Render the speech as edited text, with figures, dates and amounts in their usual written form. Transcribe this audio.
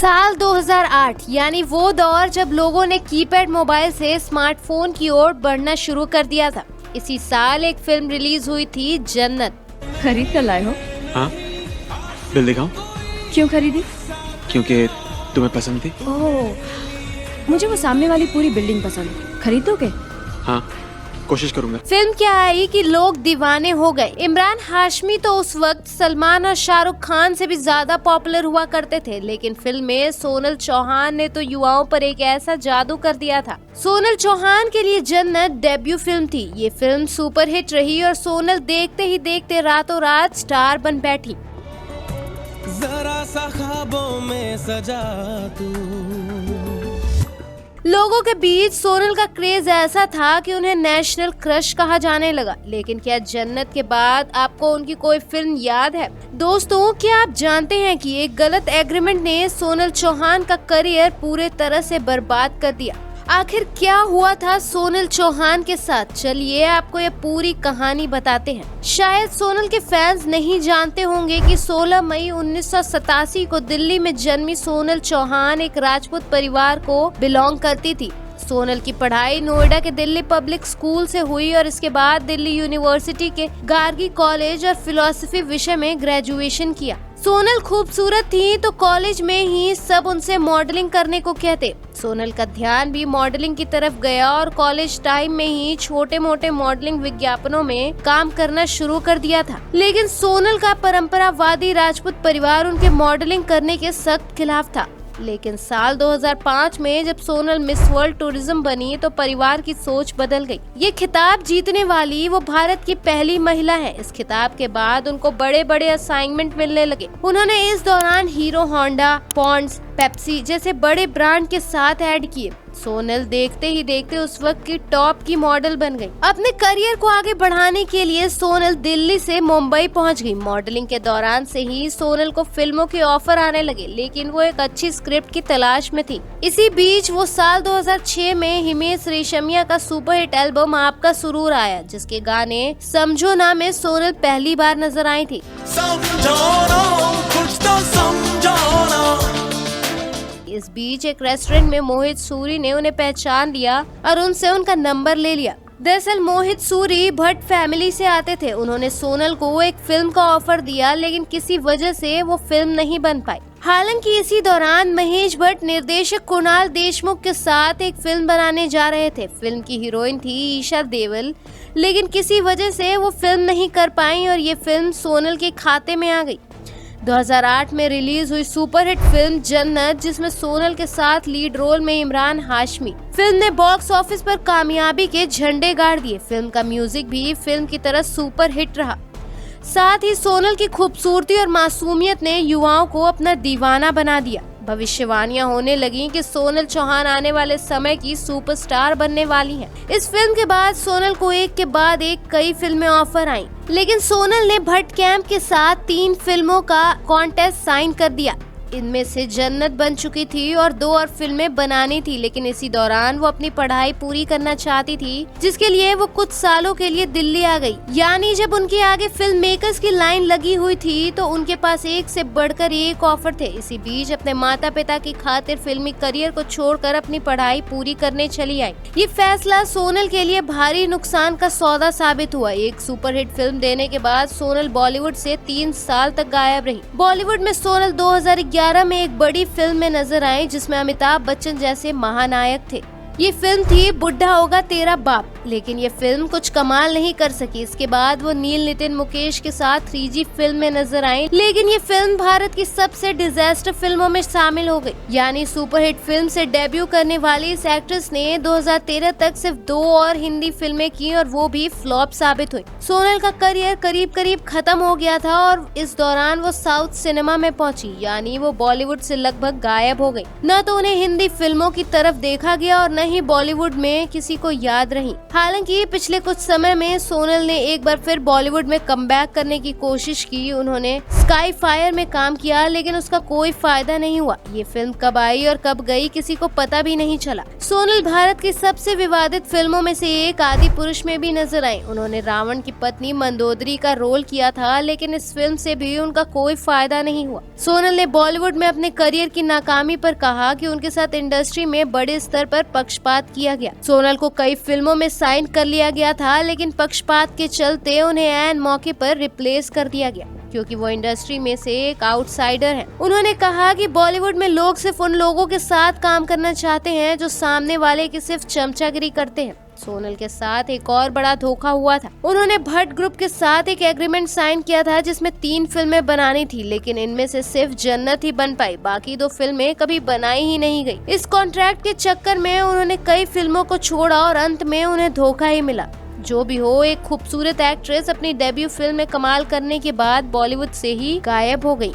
साल 2008 यानी वो दौर जब लोगों ने कीपैड मोबाइल से स्मार्टफोन की ओर बढ़ना शुरू कर दिया था। इसी साल एक फिल्म रिलीज हुई थी, जन्नत। खरीद कर लाए हो? हाँ, बिल दिखाओ। क्यों खरीदी? क्योंकि तुम्हें पसंद थी। ओह, मुझे वो सामने वाली पूरी बिल्डिंग पसंद। खरीदोगे? हाँ, कोशिश करूंगा। फिल्म क्या आई कि लोग दीवाने हो गए। इमरान हाशमी तो उस वक्त सलमान और शाहरुख खान से भी ज्यादा पॉपुलर हुआ करते थे, लेकिन फिल्म में सोनल चौहान ने तो युवाओं पर एक ऐसा जादू कर दिया था। सोनल चौहान के लिए जन्नत डेब्यू फिल्म थी। ये फिल्म सुपरहिट रही और सोनल देखते ही देखते रातों रात स्टार बन बैठी। जरा सा ख्वाबों में सजा तू। लोगों के बीच सोनल का क्रेज ऐसा था कि उन्हें नेशनल क्रश कहा जाने लगा। लेकिन क्या जन्नत के बाद आपको उनकी कोई फिल्म याद है? दोस्तों, क्या आप जानते हैं कि एक गलत एग्रीमेंट ने सोनल चौहान का करियर पूरे तरह से बर्बाद कर दिया। आखिर क्या हुआ था सोनल चौहान के साथ? चलिए आपको ये पूरी कहानी बताते हैं। शायद सोनल के फैंस नहीं जानते होंगे कि 16 मई 1987 को दिल्ली में जन्मी सोनल चौहान एक राजपूत परिवार को बिलोंग करती थी। सोनल की पढ़ाई नोएडा के दिल्ली पब्लिक स्कूल से हुई और इसके बाद दिल्ली यूनिवर्सिटी के गार्गी कॉलेज और फिलोसफी विषय में ग्रेजुएशन किया। सोनल खूबसूरत थी तो कॉलेज में ही सब उनसे मॉडलिंग करने को कहते। सोनल का ध्यान भी मॉडलिंग की तरफ गया और कॉलेज टाइम में ही छोटे मोटे मॉडलिंग विज्ञापनों में काम करना शुरू कर दिया था। लेकिन सोनल का परंपरावादी राजपूत परिवार उनके मॉडलिंग करने के सख्त खिलाफ था। लेकिन साल 2005 में जब सोनल मिस वर्ल्ड टूरिज्म बनी तो परिवार की सोच बदल गई। ये खिताब जीतने वाली वो भारत की पहली महिला है। इस खिताब के बाद उनको बड़े बड़े असाइनमेंट मिलने लगे। उन्होंने इस दौरान हीरो होंडा, पॉन्ड्स, पेप्सी जैसे बड़े ब्रांड के साथ ऐड किए। सोनल देखते ही देखते उस वक्त की टॉप की मॉडल बन गई। अपने करियर को आगे बढ़ाने के लिए सोनल दिल्ली से मुंबई पहुंच गई। मॉडलिंग के दौरान से ही सोनल को फिल्मों के ऑफर आने लगे, लेकिन वो एक अच्छी स्क्रिप्ट की तलाश में थी। इसी बीच वो साल 2006 में हिमेश रेशमिया का सुपरहिट एल्बम आपका सुरूर आया, जिसके गाने समझो ना में सोनल पहली बार नजर आई थी। इस बीच एक रेस्टोरेंट में मोहित सूरी ने उन्हें पहचान लिया और उनसे उनका नंबर ले लिया। दरअसल मोहित सूरी भट्ट फैमिली से आते थे। उन्होंने सोनल को एक फिल्म का ऑफर दिया, लेकिन किसी वजह से वो फिल्म नहीं बन पाई। हालांकि इसी दौरान महेश भट्ट निर्देशक कुणाल देशमुख के साथ एक फिल्म बनाने जा रहे थे। फिल्म की हीरोइन थी ईशा देओल, लेकिन किसी वजह से वो फिल्म नहीं कर पाई और ये फिल्म सोनल के खाते में आ गई। 2008 में रिलीज हुई सुपरहिट फिल्म जन्नत, जिसमें सोनल के साथ लीड रोल में इमरान हाशमी। फिल्म ने बॉक्स ऑफिस पर कामयाबी के झंडे गाड़ दिए। फिल्म का म्यूजिक भी फिल्म की तरह सुपरहिट रहा। साथ ही सोनल की खूबसूरती और मासूमियत ने युवाओं को अपना दीवाना बना दिया। भविष्यवाणियां होने लगी कि सोनल चौहान आने वाले समय की सुपरस्टार बनने वाली हैं। इस फिल्म के बाद सोनल को एक के बाद एक कई फिल्में ऑफर आईं, लेकिन सोनल ने भट्ट कैंप के साथ 3 फिल्मों का कॉन्टेस्ट साइन कर दिया। इनमें से जन्नत बन चुकी थी और 2 और फिल्में बनानी थी, लेकिन इसी दौरान वो अपनी पढ़ाई पूरी करना चाहती थी, जिसके लिए वो कुछ सालों के लिए दिल्ली आ गई। यानी जब उनके आगे फिल्म मेकर्स की लाइन लगी हुई थी तो उनके पास एक से बढ़कर एक ऑफर थे। इसी बीच अपने माता पिता की खातिर फिल्मी करियर को छोड़कर अपनी पढ़ाई पूरी करने चली आई। ये फैसला सोनल के लिए भारी नुकसान का सौदा साबित हुआ। एक सुपरहिट फिल्म देने के बाद सोनल बॉलीवुड से 3 साल तक गायब रही। बॉलीवुड में सोनल 2011 में एक बड़ी फिल्म में नजर आई, जिसमें अमिताभ बच्चन जैसे महानायक थे। ये फिल्म थी बुढ़ा होगा तेरा बाप, लेकिन ये फिल्म कुछ कमाल नहीं कर सकी। इसके बाद वो नील नितिन मुकेश के साथ 3G फिल्म में नजर आई, लेकिन ये फिल्म भारत की सबसे डिजास्टर फिल्मों में शामिल हो गई। यानी सुपरहिट फिल्म से डेब्यू करने वाली इस एक्ट्रेस ने 2013 तक सिर्फ 2 और हिंदी फिल्में की और वो भी फ्लॉप साबित हुई। सोनल का करियर करीब करीब खत्म हो गया था और इस दौरान वो साउथ सिनेमा में पहुंची, यानी वो बॉलीवुड से लगभग गायब हो गई। न तो उन्हें हिंदी फिल्मों की तरफ देखा गया और न ही बॉलीवुड में किसी को याद रही। हालांकि पिछले कुछ समय में सोनल ने एक बार फिर बॉलीवुड में कमबैक करने की कोशिश की। उन्होंने स्काई फायर में काम किया, लेकिन उसका कोई फायदा नहीं हुआ। ये फिल्म कब आई और कब गई किसी को पता भी नहीं चला। सोनल भारत की सबसे विवादित फिल्मों में से एक आदि पुरुष में भी नजर आई। उन्होंने रावण की पत्नी मंदोदरी का रोल किया था, लेकिन इस फिल्म से भी उनका कोई फायदा नहीं हुआ। सोनल ने बॉलीवुड में अपने करियर की नाकामी पर कहा कि उनके साथ इंडस्ट्री में बड़े स्तर पर पक्षपात किया गया। सोनल को कई फिल्मों में साइन कर लिया गया था, लेकिन पक्षपात के चलते उन्हें ऐन मौके पर रिप्लेस कर दिया गया, क्योंकि वो इंडस्ट्री में से एक आउटसाइडर हैं। उन्होंने कहा कि बॉलीवुड में लोग सिर्फ उन लोगों के साथ काम करना चाहते हैं जो सामने वाले की सिर्फ चमचागिरी करते हैं। सोनल के साथ एक और बड़ा धोखा हुआ था। उन्होंने भट्ट ग्रुप के साथ एक एग्रीमेंट साइन किया था जिसमें 3 फिल्में बनानी थी, लेकिन इनमें से सिर्फ जन्नत ही बन पाई, बाकी 2 फिल्में कभी बनाई ही नहीं गई। इस कॉन्ट्रैक्ट के चक्कर में उन्होंने कई फिल्मों को छोड़ा और अंत में उन्हें धोखा ही मिला। जो भी हो, एक खूबसूरत एक्ट्रेस अपनी डेब्यू फिल्म में कमाल करने के बाद बॉलीवुड से ही गायब हो गई।